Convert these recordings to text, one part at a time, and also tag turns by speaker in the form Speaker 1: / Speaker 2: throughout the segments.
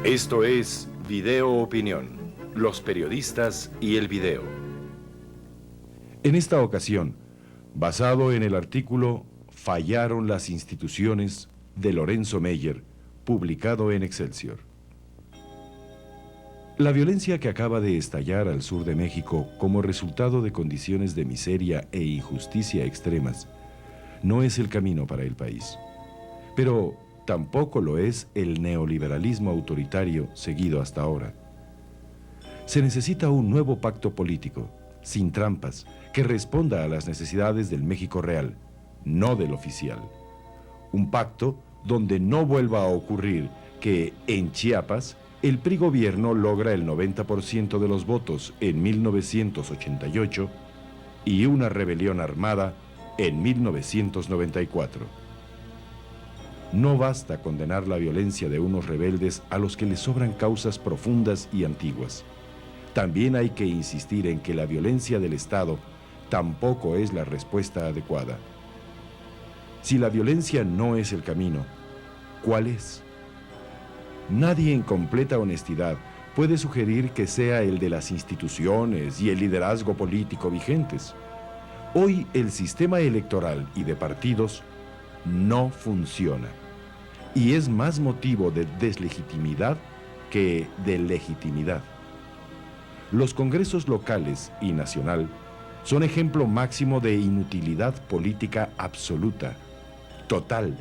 Speaker 1: Esto es Video Opinión, los periodistas y el video. En esta ocasión, basado en el artículo Fallaron las instituciones de Lorenzo Meyer, publicado en Excelsior. La violencia que acaba de estallar al sur de México como resultado de condiciones de miseria e injusticia extremas no es el camino para el país. Pero tampoco lo es el neoliberalismo autoritario seguido hasta ahora. Se necesita un nuevo pacto político, sin trampas, que responda a las necesidades del México real, no del oficial. Un pacto donde no vuelva a ocurrir que en Chiapas el PRI gobierno logra el 90% de los votos en 1988 y una rebelión armada en 1994. No basta condenar la violencia de unos rebeldes a los que les sobran causas profundas y antiguas. También hay que insistir en que la violencia del Estado tampoco es la respuesta adecuada. Si la violencia no es el camino, ¿cuál es? Nadie en completa honestidad puede sugerir que sea el de las instituciones y el liderazgo político vigentes. Hoy el sistema electoral y de partidos no funciona y es más motivo de deslegitimidad que de legitimidad. Los congresos locales y nacional son ejemplo máximo de inutilidad política absoluta, total,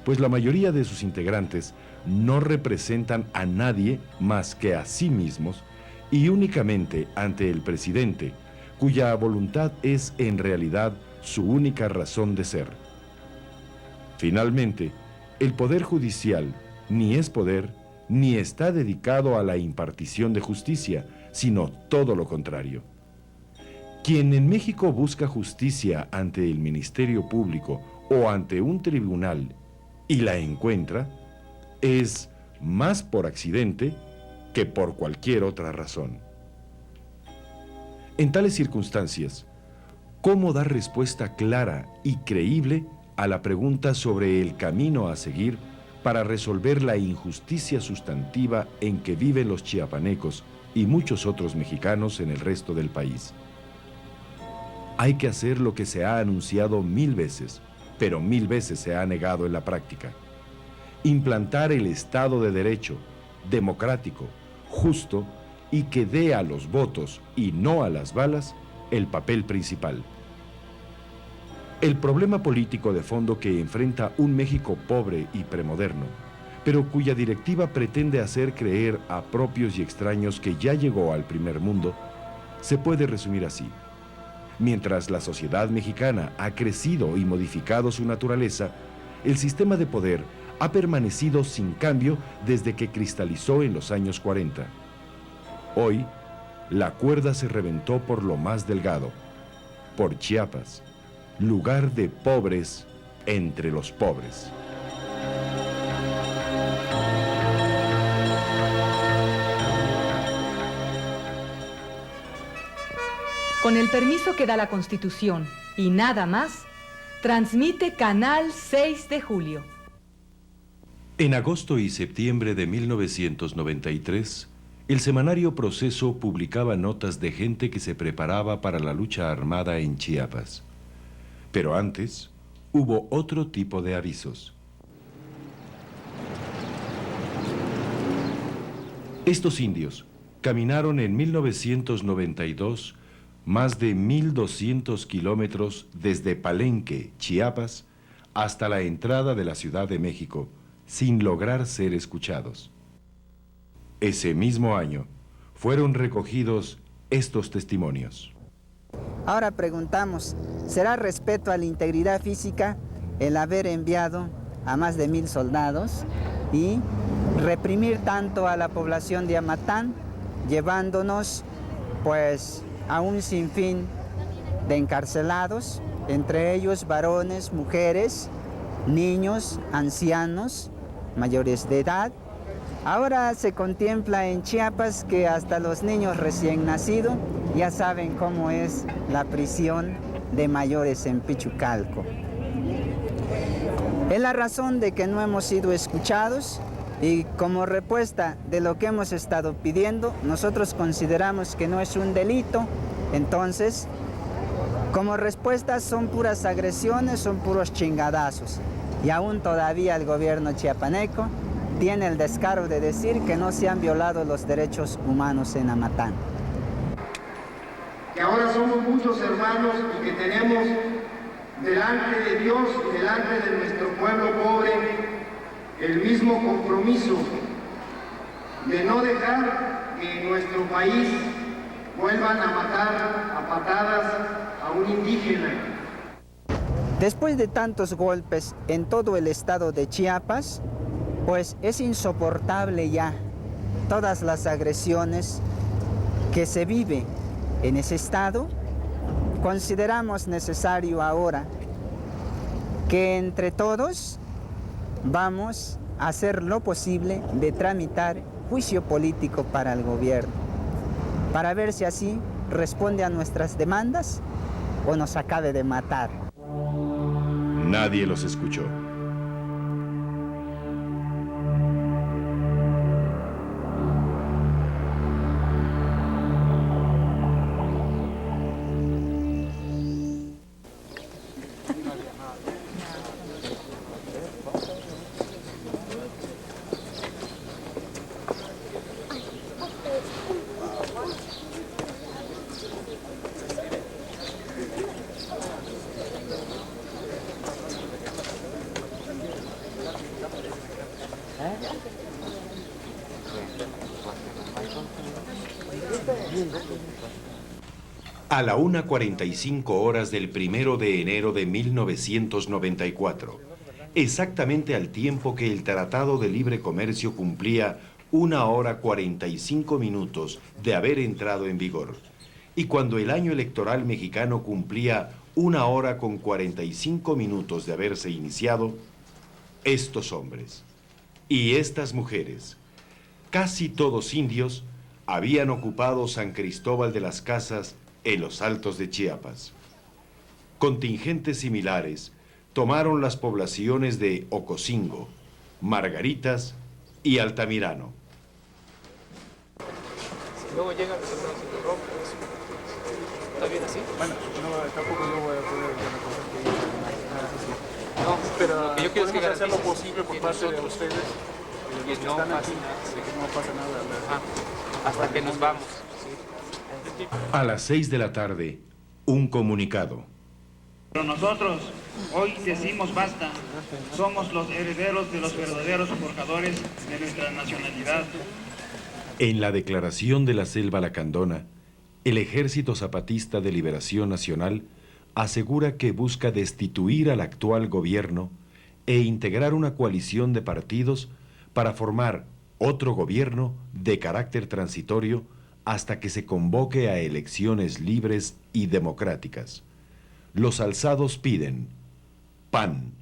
Speaker 1: pues la mayoría de sus integrantes no representan a nadie más que a sí mismos y únicamente ante el presidente, cuya voluntad es en realidad su única razón de ser. Finalmente, el Poder Judicial ni es poder ni está dedicado a la impartición de justicia, sino todo lo contrario. Quien en México busca justicia ante el Ministerio Público o ante un tribunal y la encuentra, es más por accidente que por cualquier otra razón. En tales circunstancias, ¿cómo dar respuesta clara y creíble a la pregunta sobre el camino a seguir para resolver la injusticia sustantiva en que viven los chiapanecos y muchos otros mexicanos en el resto del país? Hay que hacer lo que se ha anunciado 1000 veces, pero 1000 veces se ha negado en la práctica. Implantar el Estado de Derecho, democrático, justo y que dé a los votos y no a las balas el papel principal. El problema político de fondo que enfrenta un México pobre y premoderno, pero cuya directiva pretende hacer creer a propios y extraños que ya llegó al primer mundo, se puede resumir así. Mientras la sociedad mexicana ha crecido y modificado su naturaleza, el sistema de poder ha permanecido sin cambio desde que cristalizó en los años 40. Hoy, la cuerda se reventó por lo más delgado, por Chiapas, lugar de pobres entre los pobres.
Speaker 2: Con el permiso que da la Constitución y nada más, transmite Canal 6 de Julio.
Speaker 1: En agosto y septiembre de 1993, el semanario Proceso publicaba notas de gente que se preparaba para la lucha armada en Chiapas. Pero antes, hubo otro tipo de avisos. Estos indios caminaron en 1992 más de 1200 kilómetros desde Palenque, Chiapas, hasta la entrada de la Ciudad de México, sin lograr ser escuchados. Ese mismo año, fueron recogidos estos testimonios.
Speaker 3: Ahora preguntamos, ¿será respeto a la integridad física el haber enviado a más de 1000 soldados y reprimir tanto a la población de Amatán, llevándonos pues a un sinfín de encarcelados, entre ellos varones, mujeres, niños, ancianos, mayores de edad? Ahora se contempla en Chiapas que hasta los niños recién nacidos ya saben cómo es la prisión de mayores en Pichucalco. Es la razón de que no hemos sido escuchados y como respuesta de lo que hemos estado pidiendo, nosotros consideramos que no es un delito. Entonces, como respuesta son puras agresiones, son puros chingadazos. Y aún todavía el gobierno chiapaneco tiene el descaro de decir que no se han violado los derechos humanos en Amatán.
Speaker 4: Que ahora somos muchos hermanos y que tenemos delante de Dios y delante de nuestro pueblo pobre el mismo compromiso de no dejar que en nuestro país vuelvan a matar a patadas a un indígena.
Speaker 3: Después de tantos golpes en todo el estado de Chiapas, pues es insoportable ya todas las agresiones que se vive en ese estado. Consideramos necesario ahora que entre todos vamos a hacer lo posible de tramitar juicio político para el gobierno, para ver si así responde a nuestras demandas o nos acabe de matar.
Speaker 1: Nadie los escuchó. A la 1:45 del 1 de enero de 1994, exactamente al tiempo que el Tratado de Libre Comercio cumplía 1:45 de haber entrado en vigor, y cuando el año electoral mexicano cumplía 1:45 de haberse iniciado, estos hombres y estas mujeres, casi todos indios, habían ocupado San Cristóbal de las Casas en los Altos de Chiapas. Contingentes similares tomaron las poblaciones de Ocosingo, Margaritas y Altamirano.
Speaker 5: Luego llega el ¿está bien así?
Speaker 6: Bueno, no, tampoco yo voy a poder recoger que
Speaker 5: No,
Speaker 6: pero
Speaker 5: lo que yo quiero es que
Speaker 6: podemos hacer lo
Speaker 5: garantices
Speaker 6: posible por
Speaker 5: que
Speaker 6: parte de
Speaker 5: nosotros-
Speaker 6: ustedes,
Speaker 5: que
Speaker 6: los que
Speaker 5: no
Speaker 6: están
Speaker 5: pase
Speaker 6: aquí,
Speaker 5: nada.
Speaker 6: de que no pasa nada.
Speaker 5: Hasta que nos vamos.
Speaker 1: A las 6 de la tarde, un comunicado.
Speaker 7: Pero nosotros hoy decimos basta, somos los herederos de los verdaderos forjadores de nuestra nacionalidad.
Speaker 1: En la declaración de la Selva Lacandona, el Ejército Zapatista de Liberación Nacional asegura que busca destituir al actual gobierno e integrar una coalición de partidos para formar otro gobierno de carácter transitorio hasta que se convoque a elecciones libres y democráticas. Los alzados piden pan,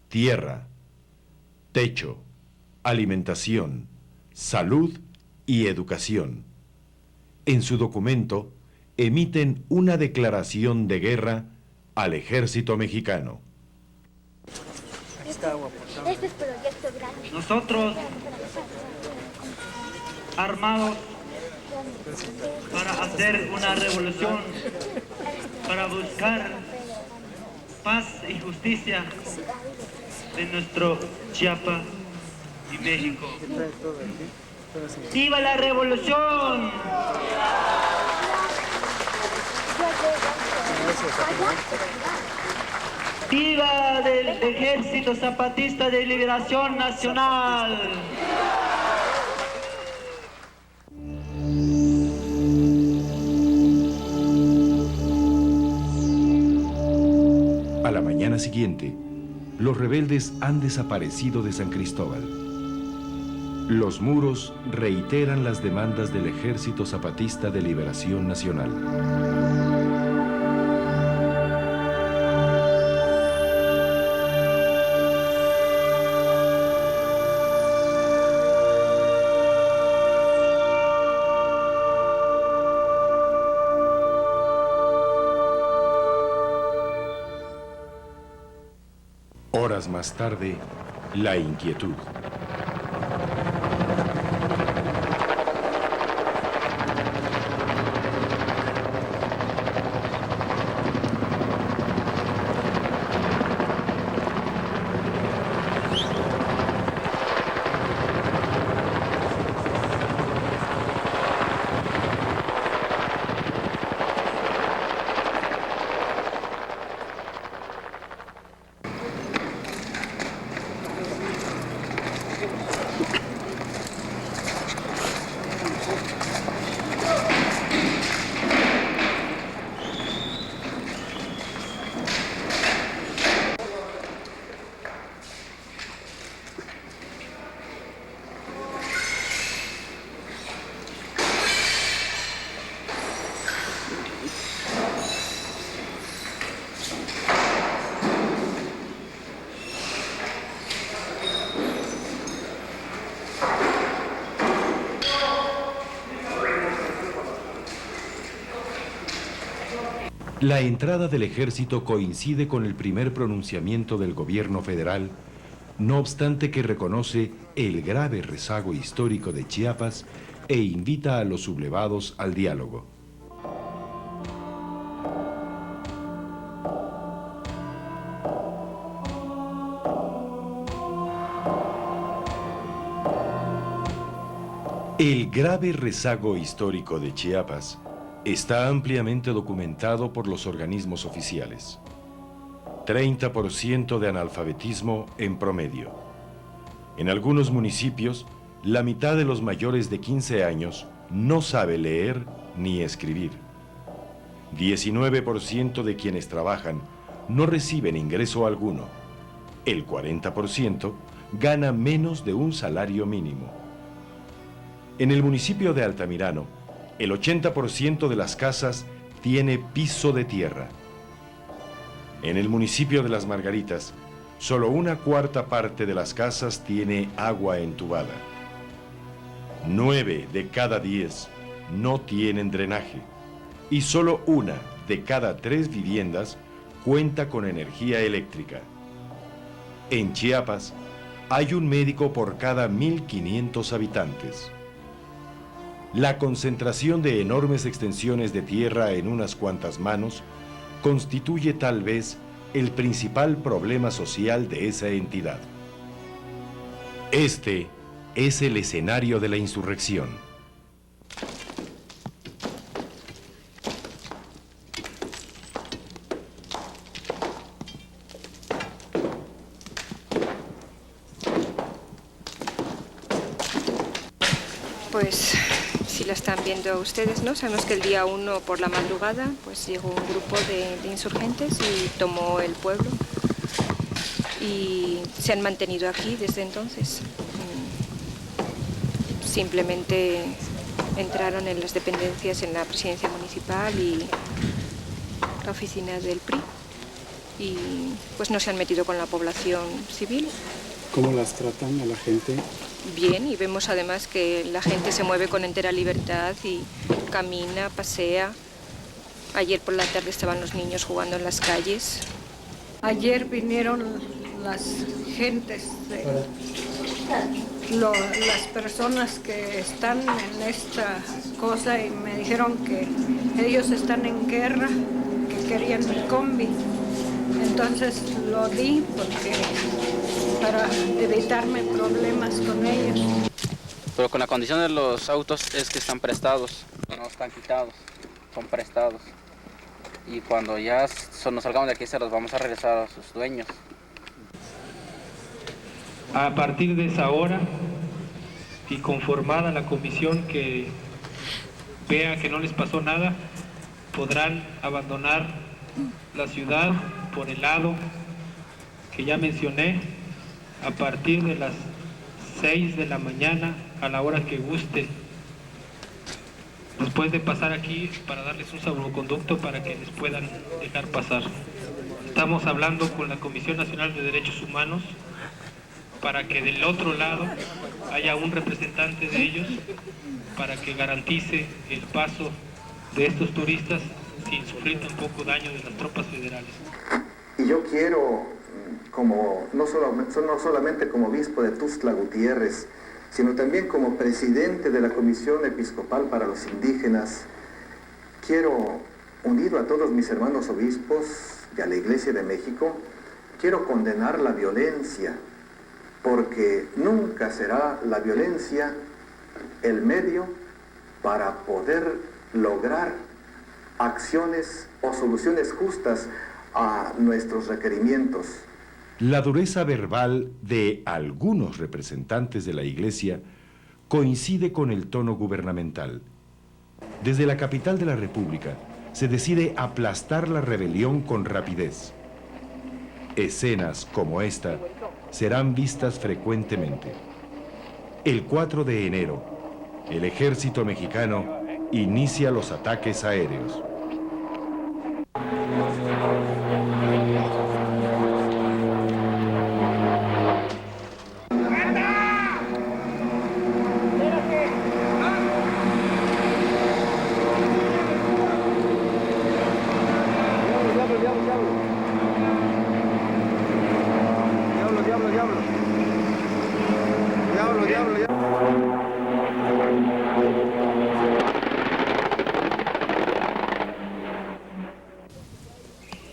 Speaker 1: tierra, techo, alimentación, salud y educación. En su documento, emiten una declaración de guerra al ejército mexicano.
Speaker 8: Este es proyecto grande.
Speaker 7: Nosotros, armados para hacer una revolución, para buscar paz y justicia de nuestro Chiapas y México. ¡Viva la revolución! ¡Viva del Ejército Zapatista de Liberación Nacional!
Speaker 1: A la mañana siguiente, los rebeldes han desaparecido de San Cristóbal. Los muros reiteran las demandas del Ejército Zapatista de Liberación Nacional. Horas más tarde, la inquietud. La entrada del ejército coincide con el primer pronunciamiento del gobierno federal, no obstante que reconoce el grave rezago histórico de Chiapas e invita a los sublevados al diálogo. El grave rezago histórico de Chiapas está ampliamente documentado por los organismos oficiales. 30% de analfabetismo en promedio. En algunos municipios, la mitad de los mayores de 15 años no sabe leer ni escribir. 19% de quienes trabajan no reciben ingreso alguno. El 40% gana menos de un salario mínimo. En el municipio de Altamirano, el 80% de las casas tiene piso de tierra. En el municipio de Las Margaritas, solo 1/4 parte de las casas tiene agua entubada. 9 de cada 10 no tienen drenaje y solo 1 de cada 3 viviendas cuenta con energía eléctrica. En Chiapas, hay un médico por cada 1.500 habitantes. La concentración de enormes extensiones de tierra en unas cuantas manos constituye tal vez el principal problema social de esa entidad. Este es el escenario de la insurrección.
Speaker 9: Pues si la están viendo ustedes, ¿no? Sabemos que el día 1 por la madrugada pues llegó un grupo de insurgentes y tomó el pueblo y se han mantenido aquí desde entonces. Simplemente entraron en las dependencias, en la presidencia municipal y la oficina del PRI y pues no se han metido con la población civil.
Speaker 6: ¿Cómo las tratan a la gente?
Speaker 9: Bien, y vemos además que la gente se mueve con entera libertad y camina, pasea. Ayer por la tarde estaban los niños jugando en las calles.
Speaker 10: Ayer vinieron las gentes, las personas que están en esta cosa y me dijeron que ellos están en guerra, que querían mi combi. Entonces lo di para evitarme problemas con ellos.
Speaker 5: Pero con la condición de los autos es que están prestados, no están quitados, son prestados. Y cuando ya nos salgamos de aquí se los vamos a regresar a sus dueños.
Speaker 11: A partir de esa hora y conformada la comisión que vea que no les pasó nada, podrán abandonar la ciudad por el lado que ya mencioné a partir de las 6 de la mañana a la hora que guste, después de pasar aquí para darles un salvoconducto para que les puedan dejar pasar. Estamos hablando con la Comisión Nacional de Derechos Humanos para que del otro lado haya un representante de ellos para que garantice el paso de estos turistas sin sufrir tampoco daño de las tropas federales.
Speaker 4: Y yo quiero
Speaker 12: no solamente como obispo de Tuxtla Gutiérrez, sino también como presidente de la Comisión Episcopal para los Indígenas, quiero, unido a todos mis hermanos obispos y a la Iglesia de México, quiero condenar la violencia, porque nunca será la violencia el medio para poder lograr acciones o soluciones justas a nuestros requerimientos.
Speaker 1: La dureza verbal de algunos representantes de la Iglesia coincide con el tono gubernamental. Desde la capital de la República se decide aplastar la rebelión con rapidez. Escenas como esta serán vistas frecuentemente. El 4 de enero, el ejército mexicano inicia los ataques aéreos.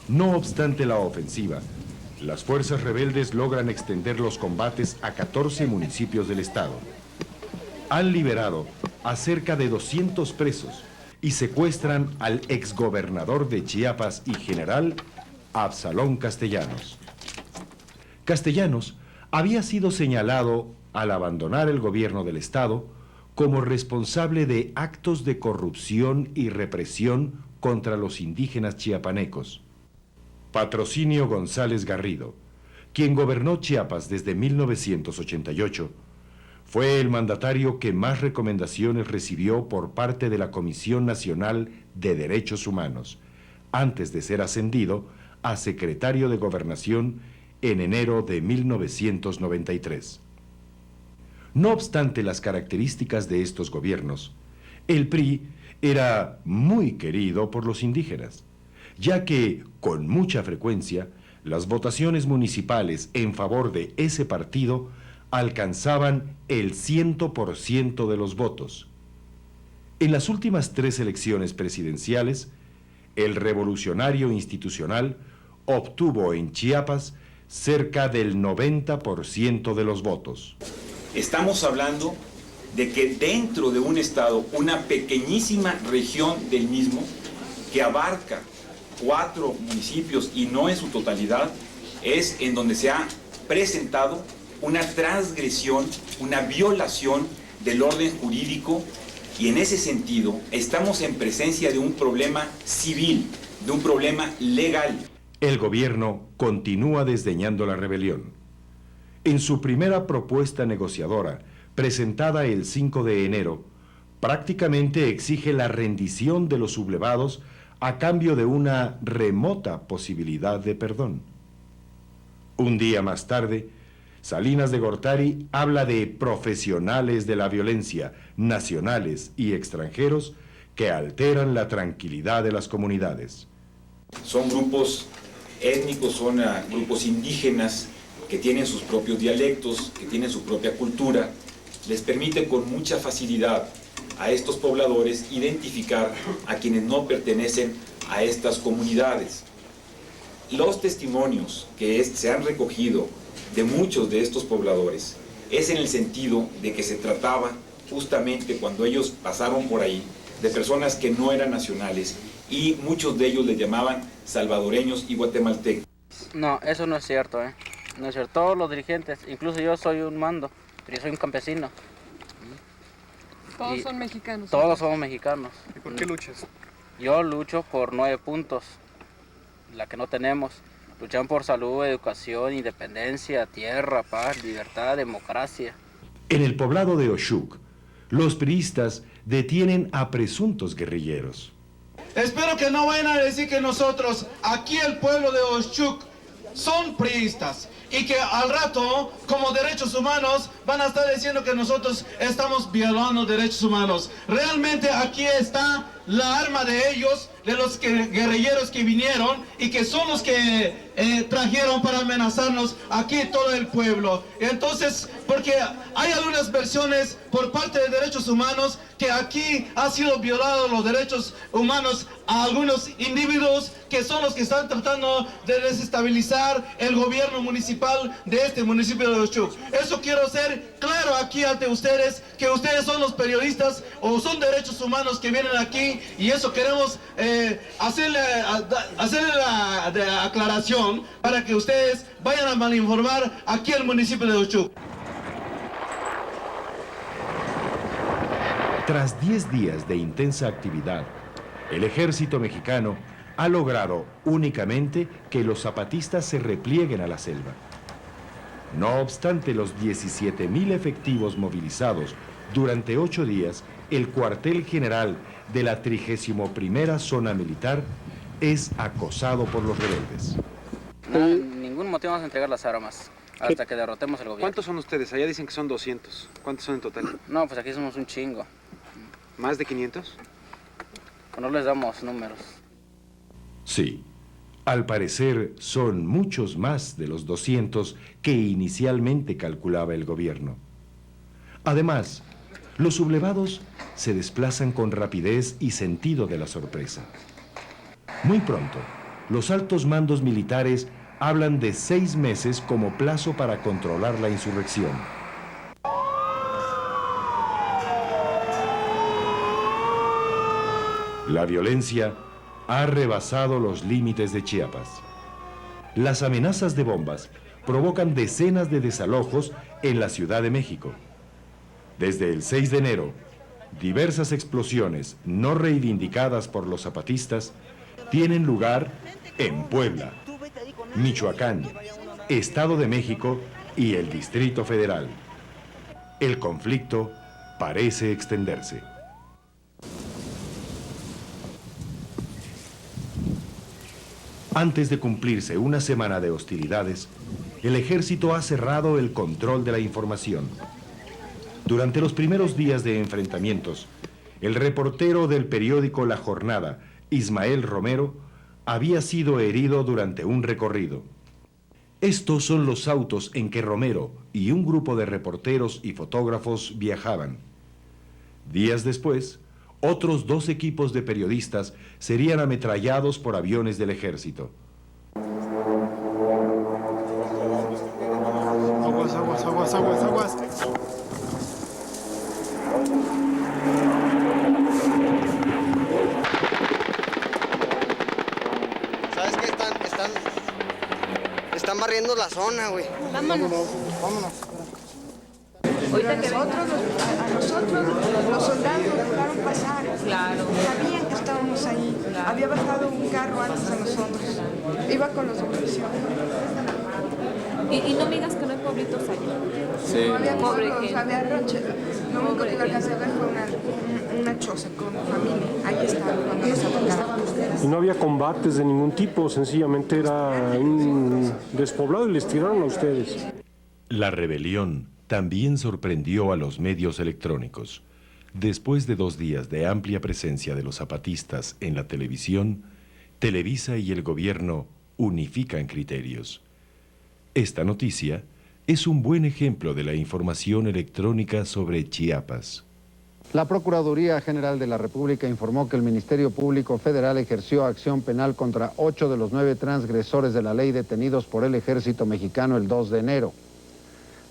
Speaker 1: No obstante la ofensiva, las fuerzas rebeldes logran extender los combates a 14 municipios del estado. Han liberado a cerca de 200 presos y secuestran al exgobernador de Chiapas y general Absalón Castellanos. Castellanos había sido señalado, al abandonar el gobierno del estado, como responsable de actos de corrupción y represión contra los indígenas chiapanecos. Patrocinio González Garrido, quien gobernó Chiapas desde 1988, fue el mandatario que más recomendaciones recibió por parte de la Comisión Nacional de Derechos Humanos, antes de ser ascendido a secretario de Gobernación en enero de 1993. No obstante las características de estos gobiernos, el PRI era muy querido por los indígenas, ya que, con mucha frecuencia, las votaciones municipales en favor de ese partido alcanzaban el 100% de los votos. En las últimas 3 elecciones presidenciales, el revolucionario institucional obtuvo en Chiapas cerca del 90% de los votos.
Speaker 13: Estamos hablando de que dentro de un estado, una pequeñísima región del mismo, que abarca 4 municipios y no en su totalidad, es en donde se ha presentado una transgresión, una violación del orden jurídico, y en ese sentido estamos en presencia de un problema civil, de un problema legal.
Speaker 1: El gobierno continúa desdeñando la rebelión. En su primera propuesta negociadora, presentada el 5 de enero, prácticamente exige la rendición de los sublevados a cambio de una remota posibilidad de perdón. Un día más tarde, Salinas de Gortari habla de profesionales de la violencia, nacionales y extranjeros, que alteran la tranquilidad de las comunidades.
Speaker 13: Son grupos étnicos, son grupos indígenas que tienen sus propios dialectos, que tienen su propia cultura. Les permite con mucha facilidad a estos pobladores identificar a quienes no pertenecen a estas comunidades. Los testimonios que se han recogido de muchos de estos pobladores es en el sentido de que se trataba justamente, cuando ellos pasaron por ahí, de personas que no eran nacionales, y muchos de ellos les llamaban salvadoreños y guatemaltecos.
Speaker 5: No, eso no es cierto, no es cierto. Todos los dirigentes, incluso yo soy un mando, pero yo soy un campesino.
Speaker 14: Todos son mexicanos.
Speaker 5: Todos somos mexicanos.
Speaker 6: ¿Y por qué luchas?
Speaker 5: Yo lucho por 9 puntos, la que no tenemos. Luchan por salud, educación, independencia, tierra, paz, libertad, democracia.
Speaker 1: En el poblado de Oshuk, los priistas detienen a presuntos guerrilleros.
Speaker 15: Espero que no vayan a decir que nosotros, aquí el pueblo de Oshuk, son priistas, y que al rato, como derechos humanos, van a estar diciendo que nosotros estamos violando derechos humanos. Realmente aquí está la arma de ellos, de los guerrilleros que vinieron y que son los que trajeron para amenazarnos aquí todo el pueblo. Entonces, porque hay algunas versiones por parte de derechos humanos que aquí ha sido violados los derechos humanos a algunos individuos que son los que están tratando de desestabilizar el gobierno municipal de este municipio de Oshchuk. Eso quiero ser claro aquí ante ustedes, que ustedes son los periodistas o son derechos humanos que vienen aquí, y eso queremos hacerle la aclaración para que ustedes vayan a malinformar aquí al municipio de Oshchuk.
Speaker 1: Tras 10 días de intensa actividad, el ejército mexicano ha logrado únicamente que los zapatistas se replieguen a la selva. No obstante los 17,000 efectivos movilizados durante 8 días, el cuartel general de la 31ª Zona Militar es acosado por los rebeldes.
Speaker 5: No, ningún motivo vamos a entregar las armas hasta que derrotemos el gobierno.
Speaker 6: ¿Cuántos son ustedes? Allá dicen que son 200. ¿Cuántos son en total?
Speaker 5: No, pues aquí somos un chingo.
Speaker 6: ¿Más de 500?
Speaker 5: Pues no les damos números.
Speaker 1: Sí, al parecer son muchos más de los 200 que inicialmente calculaba el gobierno. Además, los sublevados se desplazan con rapidez y sentido de la sorpresa. Muy pronto, los altos mandos militares hablan de 6 meses como plazo para controlar la insurrección. La violencia ha rebasado los límites de Chiapas. Las amenazas de bombas provocan decenas de desalojos en la Ciudad de México. Desde el 6 de enero, diversas explosiones no reivindicadas por los zapatistas tienen lugar en Puebla, Michoacán, Estado de México y el Distrito Federal. El conflicto parece extenderse. Antes de cumplirse una semana de hostilidades, el ejército ha cerrado el control de la información. Durante los primeros días de enfrentamientos, el reportero del periódico La Jornada, Ismael Romero, había sido herido durante un recorrido. Estos son los autos en que Romero y un grupo de reporteros y fotógrafos viajaban. Días después, otros 2 equipos de periodistas serían ametrallados por aviones del ejército.
Speaker 6: Aguas.
Speaker 14: ¿Sabes qué? Están barriendo la zona, güey.
Speaker 10: Vámonos.
Speaker 16: Ahorita que a nosotros los soldados nos dejaron pasar. Claro. Sabían que estábamos ahí. Claro. Había bajado un carro antes de nosotros. Iba con los de prisión.
Speaker 9: Y no me digas que no hay pueblitos allá.
Speaker 16: Sí. No había
Speaker 9: Pobre
Speaker 16: pueblos, había ranchos. Lo único que alcancé a ver fue una choza con familia. Ahí estaba cuando nos atacaron.
Speaker 17: Y no había combates de ningún tipo, sencillamente era un despoblado y les tiraron a ustedes.
Speaker 1: La rebelión también sorprendió a los medios electrónicos. Después de 2 días de amplia presencia de los zapatistas en la televisión, Televisa y el gobierno unifican criterios. Esta noticia es un buen ejemplo de la información electrónica sobre Chiapas.
Speaker 18: La Procuraduría General de la República informó que el Ministerio Público Federal ejerció acción penal contra 8 de los 9 transgresores de la ley detenidos por el Ejército Mexicano el 2 de enero.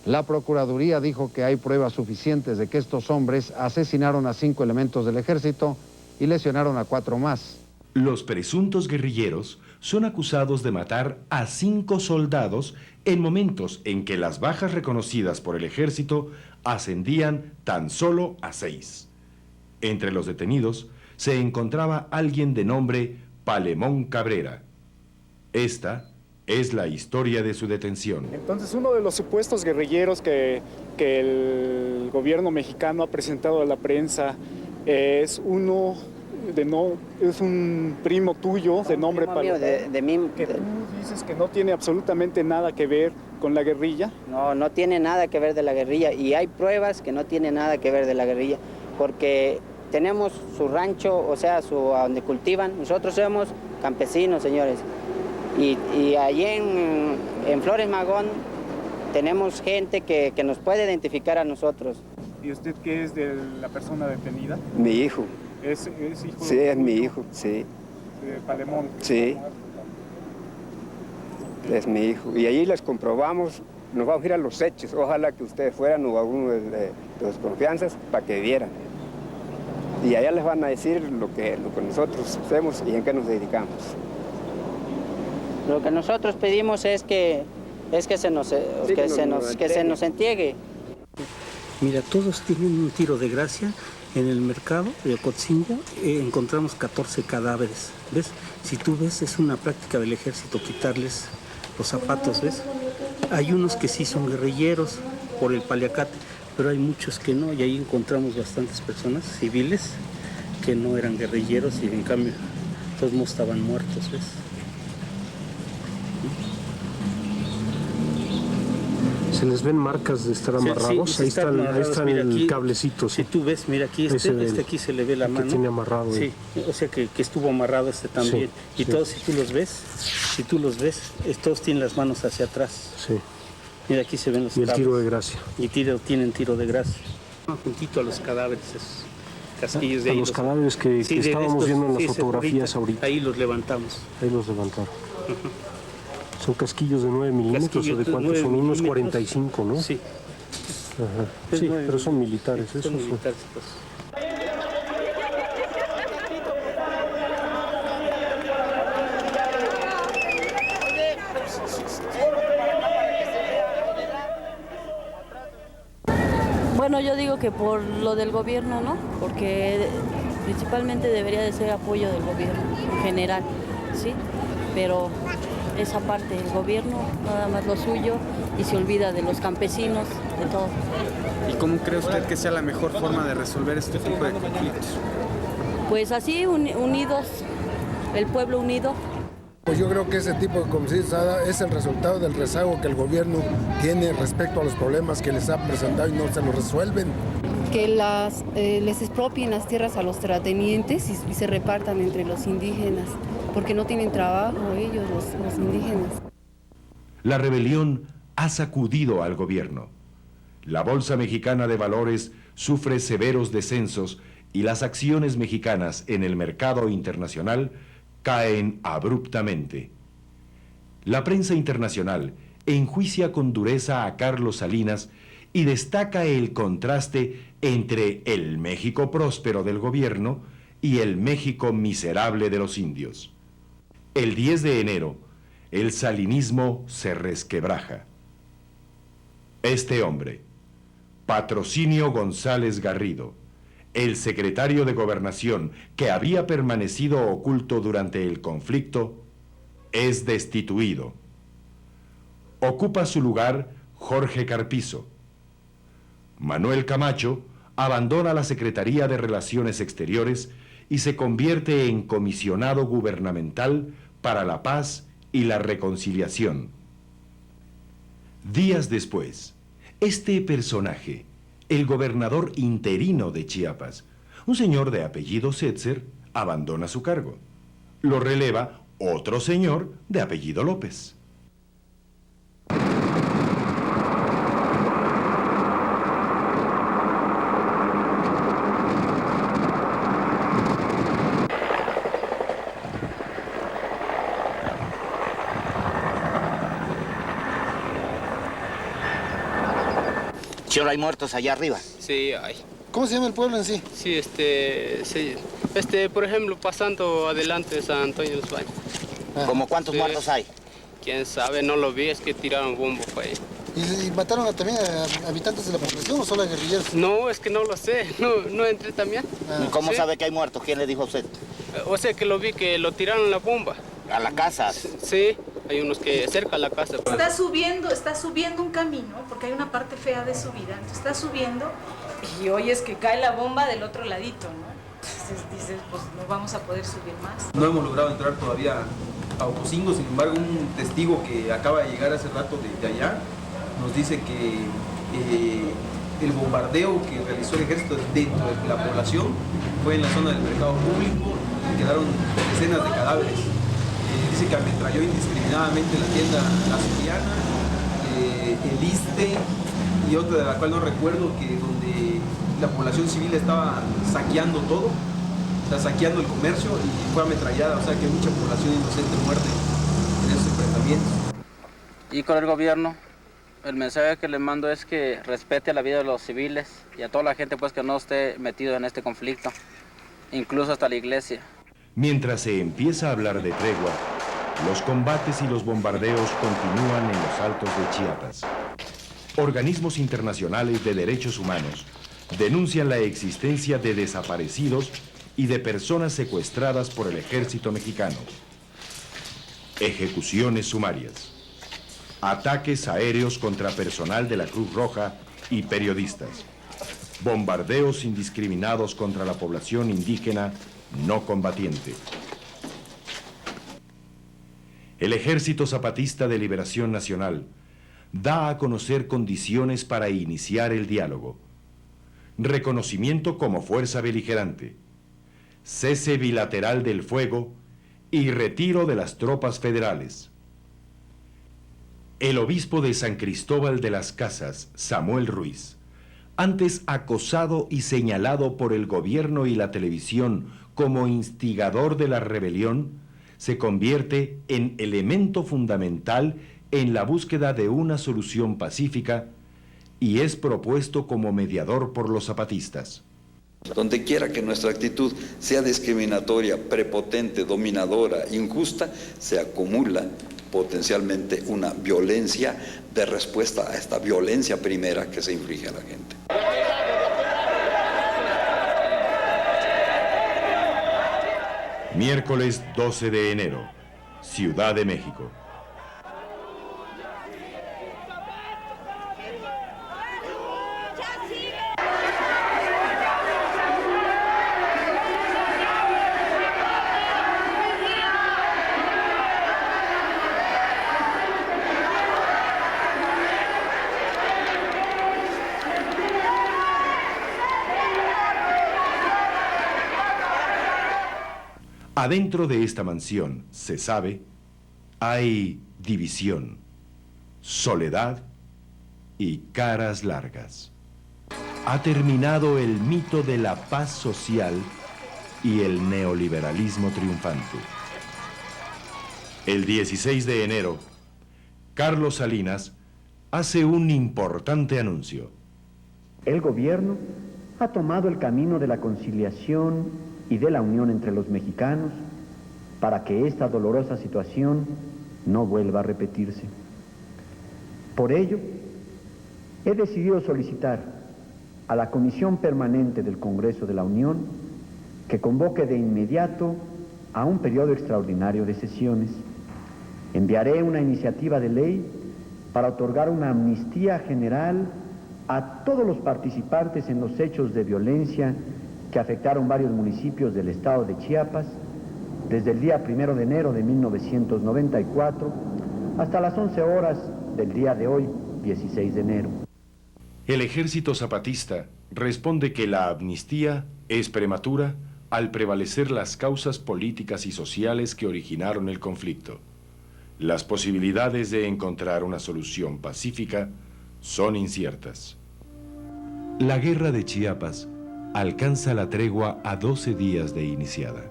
Speaker 18: La Procuraduría dijo que hay pruebas suficientes de que estos hombres asesinaron a 5 elementos del ejército y lesionaron a 4 más.
Speaker 1: Los presuntos guerrilleros son acusados de matar a 5 soldados en momentos en que las bajas reconocidas por el ejército ascendían tan solo a 6. Entre los detenidos se encontraba alguien de nombre Palemón Cabrera. Esta es la historia de su detención.
Speaker 19: Entonces, uno de los supuestos guerrilleros que el gobierno mexicano ha presentado a la prensa es es un primo tuyo de nombre Palemón, que tú dices que no tiene absolutamente nada que ver con la guerrilla.
Speaker 3: No tiene nada que ver de la guerrilla, y hay pruebas que no tiene nada que ver de la guerrilla, porque tenemos su rancho, o sea, donde cultivan. Nosotros somos campesinos, señores. Y allí en Flores Magón tenemos gente que nos puede identificar a nosotros.
Speaker 19: ¿Y usted qué es de la persona detenida?
Speaker 20: Mi hijo.
Speaker 19: ¿Es hijo?
Speaker 20: Sí, es mi hijo, sí.
Speaker 19: ¿De Palemón?
Speaker 20: Sí. Es mi hijo. Y allí les comprobamos, nos vamos a ir a los hechos. Ojalá que ustedes fueran o alguno de desconfianzas para que vieran. Y allá les van a decir lo que nosotros hacemos y en qué nos dedicamos.
Speaker 3: Lo que nosotros pedimos es que se nos entregue.
Speaker 21: Mira, todos tienen un tiro de gracia. En el mercado de Ocotzingo encontramos 14 cadáveres, ¿ves? Si tú ves, es una práctica del ejército quitarles los zapatos, ¿ves? Hay unos que sí son guerrilleros por el paliacate, pero hay muchos que no, y ahí encontramos bastantes personas civiles que no eran guerrilleros y en cambio todos no estaban muertos, ¿ves?
Speaker 17: Se les ven marcas de estar amarrados.
Speaker 21: Sí,
Speaker 17: ahí están
Speaker 21: mira,
Speaker 17: el
Speaker 21: aquí,
Speaker 17: cablecito. Sí.
Speaker 21: Si tú ves, mira aquí, este aquí se le ve la mano.
Speaker 17: Que tiene amarrado.
Speaker 21: Sí, o sea que estuvo amarrado este también. Sí, y todos, si tú los ves, todos tienen las manos hacia atrás.
Speaker 17: Sí.
Speaker 21: Mira, aquí se ven los
Speaker 17: cables. Y el tiro de gracia.
Speaker 21: Y tienen tiro de gracia. Juntito a los cadáveres, esos casquillos de ahí.
Speaker 17: Los cadáveres que estábamos viendo en las fotografías ahorita.
Speaker 21: Ahí los levantamos.
Speaker 17: Ahí los levantaron. Son casquillos de 9 milímetros, ¿o de cuántos son? Unos 45, ¿no?
Speaker 21: Sí.
Speaker 17: Ajá. Sí, pero son militares.
Speaker 21: Son militares, pues.
Speaker 22: Bueno, yo digo que por lo del gobierno, ¿no? Porque principalmente debería de ser apoyo del gobierno en general, ¿sí? Pero esa parte del gobierno, nada más lo suyo, y se olvida de los campesinos, de todo.
Speaker 6: ¿Y cómo cree usted que sea la mejor forma de resolver este tipo de conflictos?
Speaker 22: Pues así, unidos, el pueblo unido.
Speaker 23: Pues yo creo que ese tipo de conflictos es el resultado del rezago que el gobierno tiene respecto a los problemas que les ha presentado y no se los resuelven.
Speaker 24: Que les expropien las tierras a los terratenientes y se repartan entre los indígenas, porque no tienen trabajo ellos, los indígenas.
Speaker 1: La rebelión ha sacudido al gobierno. La Bolsa Mexicana de Valores sufre severos descensos y las acciones mexicanas en el mercado internacional caen abruptamente. La prensa internacional enjuicia con dureza a Carlos Salinas y destaca el contraste entre el México próspero del gobierno y el México miserable de los indios. El 10 de enero, el salinismo se resquebraja. Este hombre, Patrocinio González Garrido, el secretario de Gobernación que había permanecido oculto durante el conflicto, es destituido. Ocupa su lugar Jorge Carpizo. Manuel Camacho abandona la Secretaría de Relaciones Exteriores y se convierte en comisionado gubernamental para la paz y la reconciliación. Días después, este personaje, el gobernador interino de Chiapas, un señor de apellido Setzer, abandona su cargo. Lo releva otro señor de apellido López.
Speaker 25: ¿Hay muertos allá arriba?
Speaker 6: Sí, hay.
Speaker 23: ¿Cómo se llama el pueblo en sí?
Speaker 6: Sí, por ejemplo, pasando adelante San Antonio de los Baños.
Speaker 25: ¿Cómo cuántos muertos hay?
Speaker 6: Quién sabe, no lo vi, es que tiraron bombo fue ahí.
Speaker 23: ¿Y mataron también a habitantes de la población o solo a guerrilleros?
Speaker 6: No, es que no lo sé, no entré también.
Speaker 25: ¿Cómo
Speaker 6: ¿Sí?
Speaker 25: sabe que hay muertos? ¿Quién le dijo a usted?
Speaker 6: O sea que lo vi que lo tiraron la bomba.
Speaker 25: ¿A la casa?
Speaker 6: Sí, hay unos que cerca a la casa.
Speaker 26: Está subiendo un camino, porque hay una parte fea de subida, entonces está subiendo y oyes que cae la bomba del otro ladito, ¿no? Entonces dices, pues no vamos a poder subir más.
Speaker 6: No hemos logrado entrar todavía a Ocotzingo, sin embargo un testigo que acaba de llegar hace rato de allá nos dice que el bombardeo que realizó el ejército dentro de la población fue en la zona del mercado público y quedaron decenas de cadáveres. Dice que ametralló indiscriminadamente la tienda La Soriana, el ISSSTE y otra de la cual no recuerdo, que donde la población civil estaba saqueando todo, o sea, saqueando el comercio, y fue ametrallada, o sea que mucha población inocente muerte en esos enfrentamientos.
Speaker 5: Y con el gobierno, el mensaje que le mando es que respete la vida de los civiles y a toda la gente pues que no esté metido en este conflicto, incluso hasta la iglesia.
Speaker 1: Mientras se empieza a hablar de tregua, los combates y los bombardeos continúan en los altos de Chiapas. Organismos internacionales de derechos humanos denuncian la existencia de desaparecidos y de personas secuestradas por el ejército mexicano. Ejecuciones sumarias. Ataques aéreos contra personal de la Cruz Roja y periodistas. Bombardeos indiscriminados contra la población indígena no combatiente. El Ejército Zapatista de Liberación Nacional da a conocer condiciones para iniciar el diálogo. Reconocimiento como fuerza beligerante, cese bilateral del fuego y retiro de las tropas federales. El obispo de San Cristóbal de las Casas, Samuel Ruiz, antes acosado y señalado por el gobierno y la televisión como instigador de la rebelión, se convierte en elemento fundamental en la búsqueda de una solución pacífica y es propuesto como mediador por los zapatistas.
Speaker 2: Donde quiera que nuestra actitud sea discriminatoria, prepotente, dominadora, injusta, se acumula potencialmente una violencia de respuesta a esta violencia primera que se inflige a la gente.
Speaker 1: Miércoles 12 de enero, Ciudad de México. Adentro de esta mansión, se sabe, hay división, soledad y caras largas. Ha terminado el mito de la paz social y el neoliberalismo triunfante. El 16 de enero, Carlos Salinas hace un importante anuncio.
Speaker 4: El gobierno ha tomado el camino de la conciliación y de la unión entre los mexicanos para que esta dolorosa situación no vuelva a repetirse. Por ello, he decidido solicitar a la Comisión Permanente del Congreso de la Unión que convoque de inmediato a un periodo extraordinario de sesiones. Enviaré una iniciativa de ley para otorgar una amnistía general a todos los participantes en los hechos de violencia que afectaron varios municipios del estado de Chiapas desde el día 1 de enero de 1994 hasta las 11 horas del día de hoy, 16 de enero.
Speaker 1: El Ejército Zapatista responde que la amnistía es prematura al prevalecer las causas políticas y sociales que originaron el conflicto. Las posibilidades de encontrar una solución pacífica son inciertas. La guerra de Chiapas alcanza la tregua a 12 días de iniciada.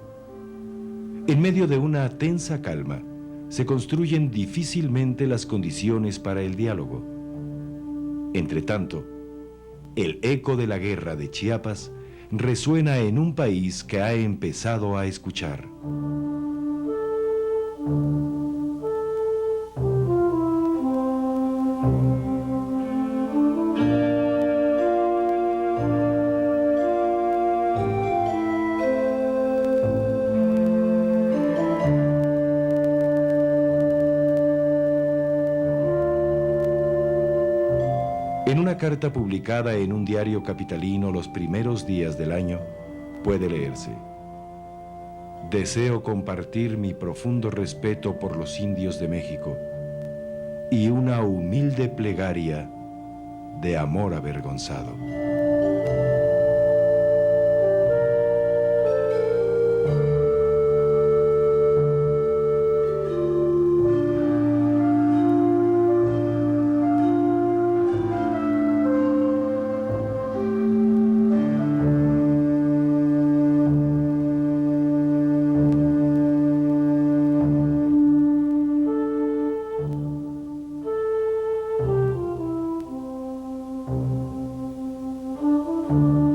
Speaker 1: En medio de una tensa calma, se construyen difícilmente las condiciones para el diálogo. Entretanto, el eco de la guerra de Chiapas resuena en un país que ha empezado a escuchar. En una carta publicada en un diario capitalino los primeros días del año, puede leerse: deseo compartir mi profundo respeto por los indios de México y una humilde plegaria de amor avergonzado.
Speaker 7: Thank you.